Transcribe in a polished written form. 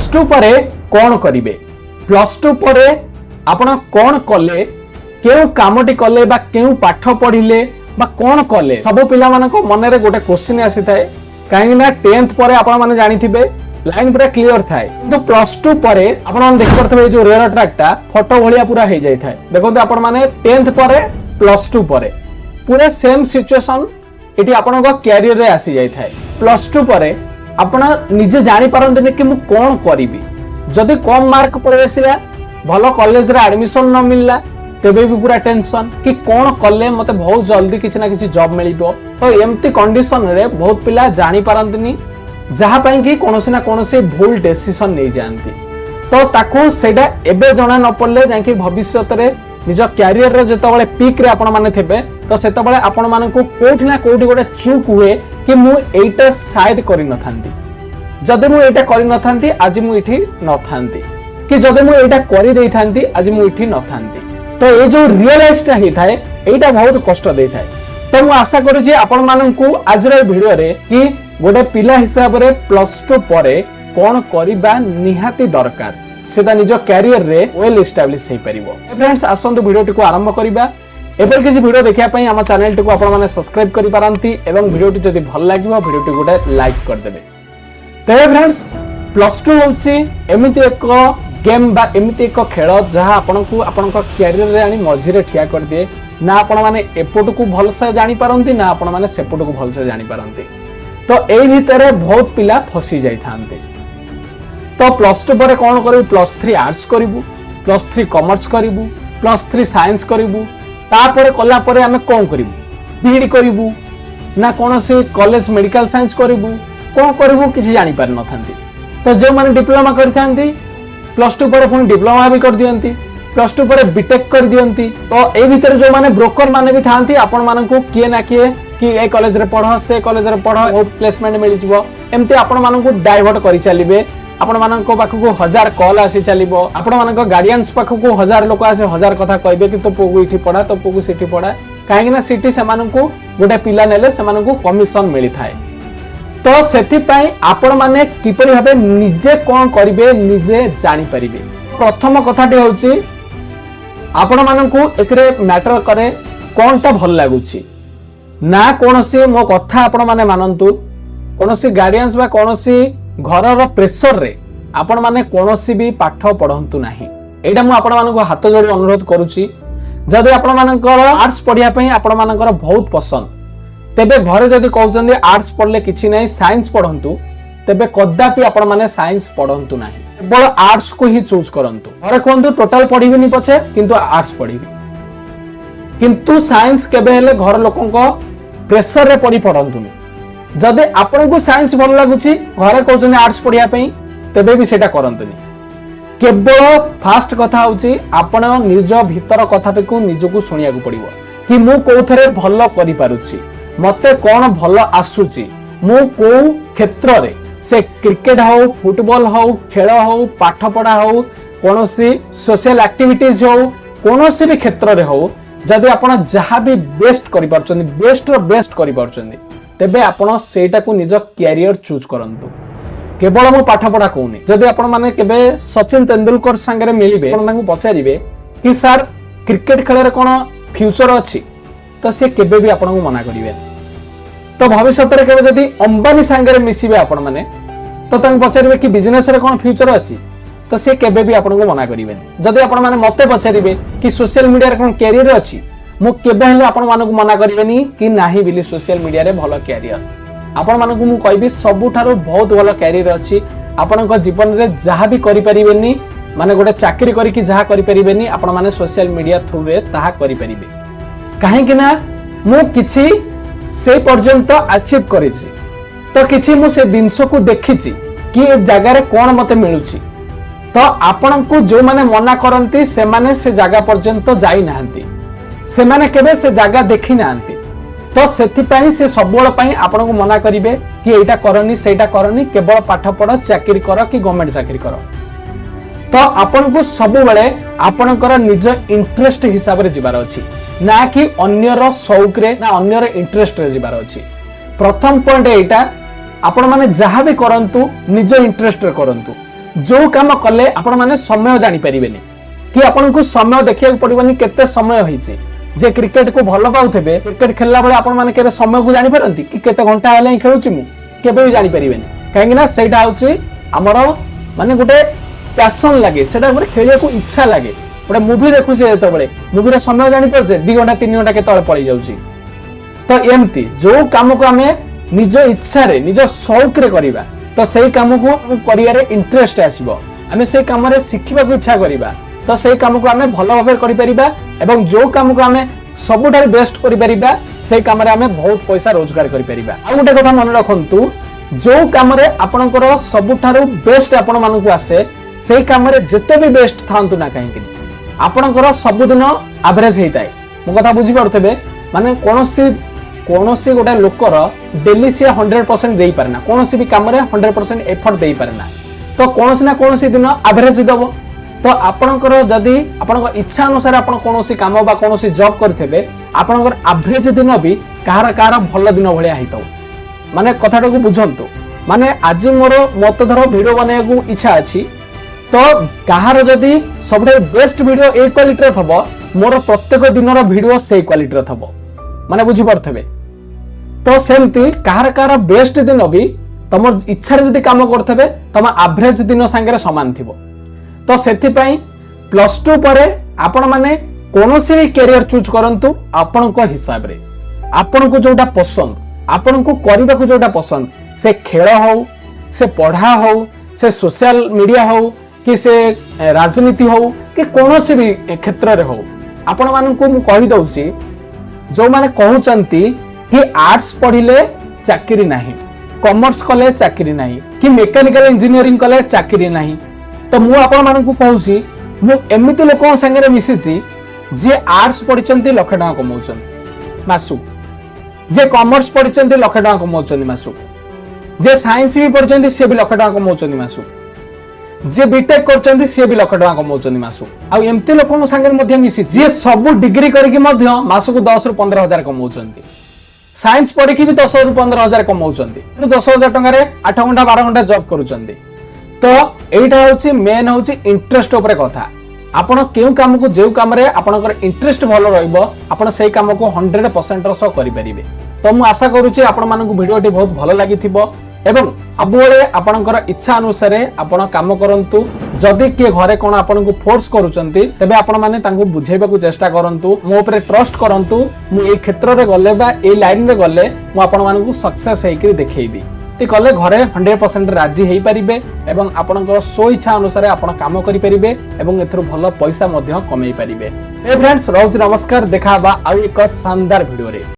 Plus two पर कौन करेंगे प्लस टू पर आपण कौन कले क्यों कामटी कले बा क्यों पाठ पढ़िले बा कौन कले सब पिला मन मन में गोटे क्वेश्चन आसी थाए कहीं 10th पर आपण माने जानी थिबे लाइन पूरा क्लियर थाए तो प्लस टू पर आपण देख पारथबे जो रेल ट्रैकटा फोटो भलिया पूरा हो जाय थाए देखो आपण माने 10th पर प्लस टू पर पूरा सेम सिचुएशन एटी आपण कैरियर रे आसी जाय थाए प्लस टू पर आपण निजे जानी पारंतने कि मु कौन करिबी जदि कम मार्क पर आसीला भलो कॉलेज रे एडमिशन न मिलला तेबे भी पूरा टेंशन कि कौन कले मते बहुत जल्दी किछि ना किछि जॉब मिलिबो तो एम्ति कंडीशन रे बहुत पिला जानी पारंतनी जहा पई कि कोनोसी ना कोनोसी भूल डिसीजन नै जानती तो ताकू सेडा एबे जणा न पड़ले जांकि भविष्यत रे निज कैरियर रे जतबळे पीक रे आपण माने थेबे तो सेतबळे आपण मानकू कोठी ना कोठी गोटे चूक हुए कि मु एटा शायद करि न थांती जदि मु एटा करि न थांती आज मु इठी न थांती कि जदि मु एटा करि देई थांती आज मु इठी न थांती तो ये जो रियलाइज टा ही थाए एटा बहुत कष्ट दे थाए तो मु आशा करू जे आपण मानकू आज रे वीडियो रे कि गोटे पिला हिसाब रे प्लस टू पर कोन करिबा निहाती दरकार सेदा निज कैरियर रे वेल एस्टैब्लिश हे परिबो फ्रेंड्स आसंतु वीडियो टिको आरंभ करिबा एबे किछि वीडियो देखिया पई हम चैनल टिको आपण माने सब्सक्राइब करि पारंती एवं वीडियो टी जदि भल लागिबो वीडियो टी गोटे लाइक कर देबे ते फ्रेंड्स प्लस टू होछि एमिति एक गेम बा एमिति एक खेल जहा आपनकू आपनका कैरियर रे आनी मझी रे ठिया कर दिए ना आपण माने एपोट को भल से जानि पारंती ना आपण माने सेपोट को भल से जानि पारंती तो एई भितरे बहुत पिला फसी जाई थांते तो प्लस टू पर कौन करू प्लस 3 आर्ट्स करू प्लस 3 कॉमर्स करू प्लस 3 साइंस करू तापर कला परे हमें कौन करू बीएड करू ना कौन से कॉलेज मेडिकल साइंस करू कौन करू किसी जानी पार न थांती तो जो माने डिप्लोमा करथांती प्लस टू पर पुणी डिप्लोमा भी कर दियंती प्लस टू पर बीटेक कर दियंती तो ए भीतर जो माने ब्रोकर माने भी थांती आपण मानकू किए ना किए कि ए कॉलेज रे पढ़ो से कॉलेज रे पढ़ो बहुत प्लेसमेंट मिल जिवो एम्ति आपण मानकू डाइवर्ट करि चलिबे आपण मानक पाखकू 1000 कॉल आसी चलिबो आपण मानक गार्डियंस पाखकू 1000 लोक आसे 1000 कथा कहबे कि तो पोगु इठी पढ़ा तो पोगु सिटी पढ़ा काहे ना सिटी से मानकू गोटे पिला नेले से मानकू कमिशन मिली थाए तो सेति पई आपण माने किपरि भाबे निजे कोन करिवे निजे जानि परिबे प्रथम कथाटी होची आपण मानकू एकरे मैटर करे कोनटा भल लागुची ना कोनोसी मो कथा आपण माने मानंतु कोनोसी गार्डियंस बा कोनोसी घरर प्रेशर रे आपण माने कोनोसी भी पाठ पढंतु नाही एटा मु आपण मानकू हाथ जोड़ी अनुरोध करूची जदि आपण मानकर आर्ट्स पढिया पई आपण मानकर बहुत पसंद तेबे घरे जदि कहउचंदी आर्ट्स पढले किछि नाही साइंस पढंतु तेबे कदापि आपण माने साइंस पढंतु नाही केवल आर्ट्स को ही चूज करंतु घरे कहंतु टोटल पढिबिनी पछे किंतु आर्ट्स पढिबी किंतु साइंस केबे हेले घर लोकंको प्रेशर रे पढंतुनी जदि आपन को साइंस भल लागुची घरे कहउचंदी आर्ट्स पढिया पई तेबे भी सेटा करंतुनी केवल फास्ट कथा होची आपण निज भीतर कथाटी को निजको सुनिया को पड़िबो कि मु कोथरे भल करि पारुची मते कोन भल आसुची मु को क्षेत्र रे से क्रिकेट हो फुटबॉल हो खेल हो पाठ पढ़ा हो कोनोसी सोशल एक्टिविटीज हो कोनोसी भी क्षेत्र रे हो जदि आपण जहां भी बेस्ट करि पारचंदी बेस्ट रो बेस्ट करि पारचंदी तेबे आपण सेटा को निज कैरियर चूज करंतु केवल मु पाठ पढ़ा कहूनी जदि आपण माने केबे सचिन तेंदुलकर संगे मिलिबे आपण तांको पचारिबे कि सर क्रिकेट खेल रे कोन फ्यूचर अछि तो से केबे भी आपण को मना करिवे तो भविष्य रे केबे जदि अंबानी संगे मिसिबे आपण माने तो तांको पचारिबे कि बिजनेस रे कोन फ्यूचर अछि तो से केबे भी आपण को मना करिवे जदि आपण माने मते पचारिबे कि सोशल मीडिया रे कोन कैरियर अछि मु केबे हेले आपण मानकु मना करिवेनी कि नाही बिली सोशल मीडिया रे भलो कैरियर आपण मानकु मु कहबी सबुठारो बहुत भलो कैरियर अछि आपण को जीवन रे जहा भी करि परिबेनी माने गोटे चाकरी करी कि जहा करि परिबेनी आपण माने सोशल मीडिया थ्रू रे ताहा करि परिबे काहे कि ना मु किछि से पर्यंत अचीव करिछि तो किछि मु से दिनस को देखिछि कि ए जगह रे कोन मते मिलुछि तो आपण को जो माने मना करंती से माने से जगह पर्यंत जाई नाहंती से माने केबे से जगह देखि नाहंती तो सेथि पई से सबोळ पई आपण को मना करिवे कि एटा करनी सेटा करनी केवल पाठ पढ़ चाकरी कर कि गवर्नमेंट चाकरी कर तो आपण को सब बेले आपणकर निज इंटरेस्ट हिसाब रे जिबार अछि ना कि अन्यर शौक रे ना अन्यर इंटरेस्ट रे जिबार अछि प्रथम पॉइंट एटा आपण माने जहा भी करंतु निज इंटरेस्ट रे करंतु जो काम कले आपण माने समय जानी परिबेनी कि आपण को समय देखिया पड़िबनी केते समय होईची जे क्रिकेट को भल पाउथबे क्रिकेट खेलला बेले आपण माने केते समय को जानी परंती कि केते घंटा हेले खेलुची मु केबे भी जानी परिबेनी काहेकि ना सेटा होची हमर माने गोटे पैशन लागे सेटा गोटे खेलिया को इच्छा लागे गोटे मूवी देखु से जेते बेले मूवी रे समय जानी परजे 2 घंटा 3 घंटा केते पळी जाउची तो एमती जो काम को हमें निज इच्छा रे निज शौक रे करिबा तो सेही काम को करिया रे इंटरेस्ट आसीबो हमें से काम रे सिखिबा को इच्छा करिबा तो सेही काम को हमें भलो भाबे करि परिबा एवं जो काम को हमें सबुठार बेस्ट करि परिबा सेही काम रे हमें बहुत पैसा रोजगार करि परिबा आ गोटे कथा मन रखंतु जो काम रे आपनकर सबुठार बेस्ट आपण मानन को आसे सेही काम रे जते भी बेस्ट थांतु ना काहे कि आपनकर सब दिन एवरेज हेताय मो कथा बुझी पड़थबे माने कोनोसी गोटे लोकर डेली से 100% देई पारेना कोनोसी भी काम रे 100% एफर्ट देई पारेना तो कोनोसी ना कोनोसी दिन एवरेज देबो तो आपनकर जदी आपनकर इच्छा अनुसार आपण कोनोसी काम बा कोनोसी जॉब करथेबे आपनकर एवरेज दिन भी कहार भल दिन भलिया हेतौ माने कथाटा को बुझंतु माने आज मोर मत धर वीडियो बनाया को इच्छा अछि तो कहार जदी सबसे बेस्ट वीडियो ए क्वालिटी रे थबो मोर प्रत्येक दिनर वीडियो से क्वालिटी रे थबो माने बुझी पड़थबे तो सेमती कहार बेस्ट दिन भी तुम इच्छा जदि काम करथबे तुम एवरेज दिन संगे समान थिबो तो सेथि पई +2 परे आपण माने कोनोसी भी कैरियर चूज करंतु आपण को हिसाब रे आपण को जोटा पसंद आपण को करबा को जोटा पसंद से खेल हो से पढ़ा हो से सोशल मीडिया हो कि से राजनीति हो कि कोनोसी भी क्षेत्र रे हो आपण मान को मु कहि दउसी जो माने कहउचंती कि आर्ट्स पढ़िले चाकरी नाही कॉमर्स कले चाकरी नाही कि मैकेनिकल इंजीनियरिंग कले चाकरी नाही तो मु आपण मान को कहउसी मु एमिति लोक संगे मिसिची जे आर्ट्स पढ़िचंती लाख टका कमाउचंती मासु जे कॉमर्स पढ़िचंती लाख टका कमाउचंती मासु जे साइंस भी पढ़िचंती से भी लाख टका कमाउचंती मासु जे बीटेक करचंती से भी लाख टका कमाउचंती मासु आ एमिति लोक संगे मध्ये मिसि जे सब डिग्री करके मध्ये मासु को 10 रु 15 हजार कमाउचंती साइंस पढ़ी भी 10 रु 15 हजार कमाउचंती 10 हजार टका रे 8 घंटा 12 घंटा जॉब करूचंती तो एटा होची मेन होची इंटरेस्ट ऊपर कथा आपण केउ काम को जेउ काम रे आपनकर इंटरेस्ट भलो रहइबो आपण सेही काम को 100% रस करि परिबे तो मु आशा करूची आपण मानन को वीडियोटी बहुत भलो लागिथिबो एवं सबुले आपनकर इच्छा अनुसार आपण काम करंतु जदि के घरे कोन आपण को फोर्स करूचंती तबे आपण माने तांको बुझेबा को चेष्टा करंतु मो ऊपर ट्रस्ट करंतु मु ए क्षेत्र रे गले बा ए लाइन रे गले मु आपण मानन को सक्सेस हेकरी देखैबी ती कले घरे 100% राजी हेई परिबे एवं आपनकर सो इच्छा अनुसार आपण काम करि परिबे एवं एथरो भलो पैसा मध्ये कमाई परिबे ए फ्रेंड्स रोज नमस्कार देखाबा आ एक शानदार वीडियो रे।